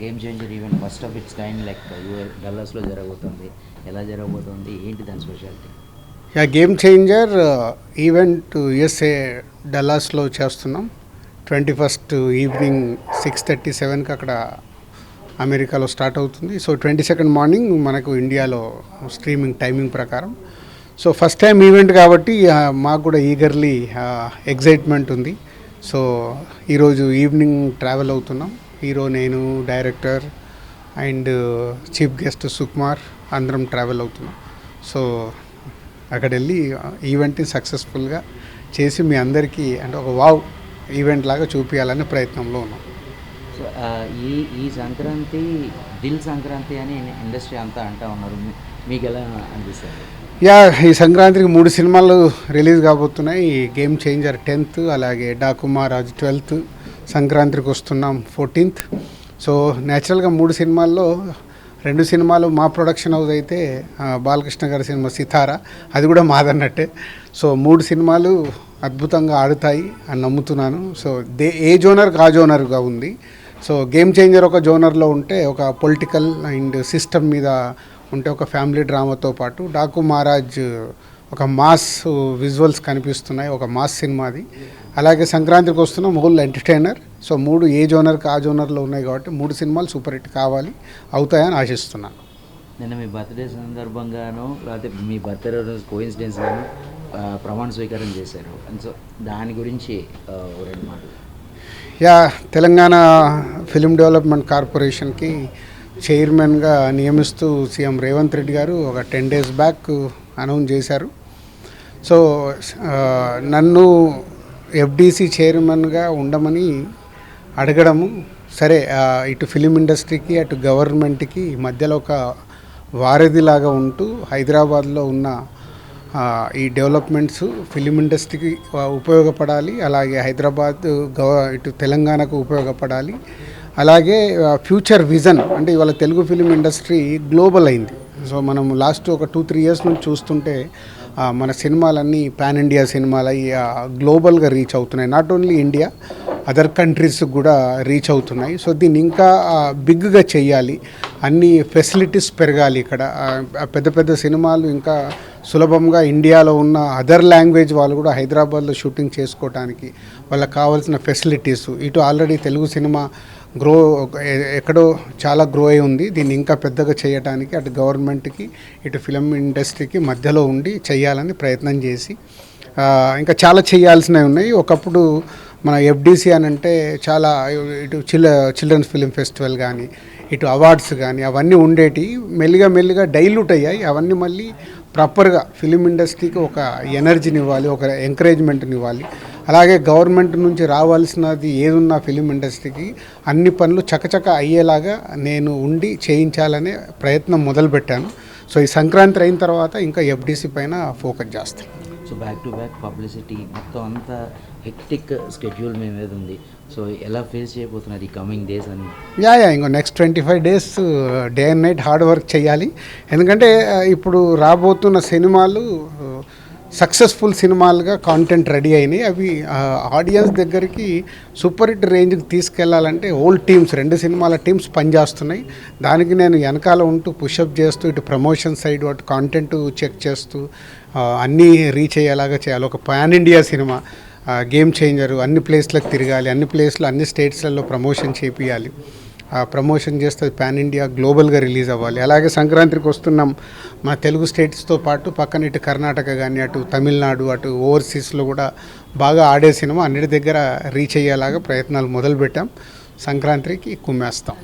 Game changer event first of its kind like డల్లాస్లో జరగబోతుంది. ఎలా జరగబోతుంది, ఏంటి దాని speciality? Game changer event USA డల్లాస్లో చేస్తున్నాం. 21st ఈవినింగ్ 6:37కి అక్కడ అమెరికాలో స్టార్ట్ అవుతుంది. సో 22nd మార్నింగ్ మనకు ఇండియాలో స్ట్రీమింగ్ టైమింగ్ ప్రకారం. సో ఫస్ట్ టైం ఈవెంట్ కాబట్టి మాకు కూడా ఈగర్లీ ఎగ్జైట్మెంట్ ఉంది. సో ఈరోజు ఈవినింగ్ ట్రావెల్ అవుతున్నాం. హీరో, నేను, director and chief guest Sukumar అందరం ట్రావెల్ అవుతున్నాం. సో అక్కడ వెళ్ళి ఈవెంట్ని సక్సెస్ఫుల్గా చేసి మీ అందరికీ అంటే ఒక వావ్ ఈవెంట్ లాగా చూపించాలనే ప్రయత్నంలో ఉన్నాం. సో ఈ సంక్రాంతి దిల్ సంక్రాంతి అని ఇండస్ట్రీ అంతా అంటూ ఉన్నారు. మీకు ఎలా అనిపిస్తుంది? ఈ సంక్రాంతికి 3 సినిమాలు రిలీజ్ కాబోతున్నాయి. గేమ్ చేంజర్ 10th, అలాగే డాకు మహారాజ్ 12th, సంక్రాంతికి వస్తున్నాం 14th. సో న్యాచురల్గా 3 సినిమాల్లో 2 సినిమాలు మా ప్రొడక్షన్ హౌస్ అయితే బాలకృష్ణ గారి సినిమా సితారా, అది కూడా మాదన్నట్టే. సో 3 సినిమాలు అద్భుతంగా ఆడుతాయి అని నమ్ముతున్నాను. సో ఏ జోనర్కి ఆ జోనర్గా ఉంది. సో గేమ్ చేంజర్ ఒక జోనర్లో ఉంటే, ఒక పొలిటికల్ అండ్ సిస్టమ్ మీద ఉంటే, ఒక ఫ్యామిలీ డ్రామాతో పాటు డాకు మహారాజ్ ఒక మాస్ విజువల్స్ కనిపిస్తున్నాయి, ఒక మాస్ సినిమాది. అలాగే సంక్రాంతికి వస్తున్నాం హోల్ ఎంటర్టైనర్. సో 3 ఏ జోనర్కి ఆ జోనర్లో ఉన్నాయి కాబట్టి 3 సినిమాలు సూపర్ హిట్ కావాలి, అవుతాయని ఆశిస్తున్నాను. నిన్న మీ బర్త్డే సందర్భంగాను, లేకపోతే మీ బర్త్డే రోజు కోయిన్సిడెన్స్గాను ప్రమాణ స్వీకారం చేశారు. సో దాని గురించి 2 మాటలు. తెలంగాణ ఫిలిం డెవలప్మెంట్ కార్పొరేషన్కి చైర్మన్గా నియమిస్తూ సీఎం రేవంత్ రెడ్డి గారు ఒక 10 days బ్యాక్ అనౌన్స్ చేశారు. సో నన్ను ఎఫ్డీసీ చైర్మన్గా ఉండమని అడగడము, సరే ఇటు ఫిలిం ఇండస్ట్రీకి అటు గవర్నమెంట్కి మధ్యలో ఒక వారధిలాగా ఉంటూ హైదరాబాద్లో ఉన్న ఈ డెవలప్మెంట్స్ ఫిలిం ఇండస్ట్రీకి ఉపయోగపడాలి, అలాగే హైదరాబాద్ ఇటు తెలంగాణకు ఉపయోగపడాలి. అలాగే ఫ్యూచర్ విజన్ అంటే ఇవాళ తెలుగు ఫిలిం ఇండస్ట్రీ గ్లోబల్ అయింది. సో మనం లాస్ట్ ఒక 2-3 years నుంచి చూస్తుంటే మన సినిమాలన్నీ పాన్ ఇండియా సినిమాలు అయ్యి గ్లోబల్గా రీచ్ అవుతున్నాయి. Not only India, other countries కూడా రీచ్ అవుతున్నాయి. సో దీన్ని ఇంకా బిగ్గా చెయ్యాలి, అన్ని ఫెసిలిటీస్ పెరగాలి. ఇక్కడ పెద్ద పెద్ద సినిమాలు ఇంకా సులభంగా ఇండియాలో ఉన్న అదర్ లాంగ్వేజ్ వాళ్ళు కూడా హైదరాబాద్లో షూటింగ్ చేసుకోవడానికి వాళ్ళకి కావాల్సిన ఫెసిలిటీస్, ఇటు ఆల్రెడీ తెలుగు సినిమా ఎక్కడో చాలా గ్రో అయి ఉంది. దీన్ని ఇంకా పెద్దగా చేయడానికి అటు గవర్నమెంట్కి ఇటు ఫిలిం ఇండస్ట్రీకి మధ్యలో ఉండి చేయాలని ప్రయత్నం చేసి ఇంకా చాలా చేయాల్సినవి ఉన్నాయి. ఒకప్పుడు మన ఎఫ్డీసీ అని అంటే చాలా ఇటు చిల్డ్రన్స్ ఫిలిం ఫెస్టివల్ కానీ, ఇటు అవార్డ్స్ కానీ అవన్నీ ఉండేటి, మెల్లిగా డైల్యూట్ అయ్యాయి. అవన్నీ మళ్ళీ ప్రాపర్గా ఫిలిం ఇండస్ట్రీకి ఒక ఎనర్జీని ఇవ్వాలి, ఒక ఎంకరేజ్మెంట్ని ఇవ్వాలి. అలాగే గవర్నమెంట్ నుంచి రావాల్సినది ఏదున్నా ఫిలిం ఇండస్ట్రీకి అన్ని పనులు చకచక అయ్యేలాగా నేను ఉండి చేయించాలనే ప్రయత్నం మొదలుపెట్టాను. సో ఈ సంక్రాంతి అయిన తర్వాత ఇంకా ఎఫ్డీసీ పైన ఫోకస్ చేస్తాను. So back to back publicity మొత్తం అంతా హెక్టిక్ స్కెడ్యూల్ మీ మీద ఉంది. సో ఎలా ఫేస్ చేయబోతున్నారు ఈ కమింగ్ డేస్ అని? ఇంకో next 25 days day and night hard work చేయాలి. ఎందుకంటే ఇప్పుడు రాబోతున్న సినిమాలు సక్సెస్ఫుల్ సినిమాలుగా కాంటెంట్ రెడీ అయినాయి. అవి ఆడియన్స్ దగ్గరికి సూపర్ హిట్ రేంజ్కి తీసుకెళ్లాలంటే ఓల్డ్ టీమ్స్ 2 సినిమాల టీమ్స్ పనిచేస్తున్నాయి. దానికి నేను వెనకాల ఉంటూ పుషప్ చేస్తూ ఇటు ప్రమోషన్ సైడ్ అటు కాంటెంట్ చెక్ చేస్తూ అన్నీ రీచ్ అయ్యేలాగా చేయాలి. ఒక pan India cinema game changer అన్ని ప్లేస్లకు తిరగాలి, అన్ని ప్లేస్లో అన్ని స్టేట్స్లలో ప్రమోషన్ చేపియాలి. ప్రమోషన్ చేస్తే పాన్ ఇండియా గ్లోబల్గా రిలీజ్ అవ్వాలి. అలాగే సంక్రాంతికి వస్తున్నాం మన తెలుగు స్టేట్స్తో పాటు పక్కన ఇటు కర్ణాటక కానీ, అటు తమిళనాడు, అటు ఓవర్సీస్లో కూడా బాగా ఆడే సినిమా అన్నిటి దగ్గర రీచ్ అయ్యేలాగా ప్రయత్నాలు మొదలుపెట్టాం. సంక్రాంతికి కుమ్మేస్తాం.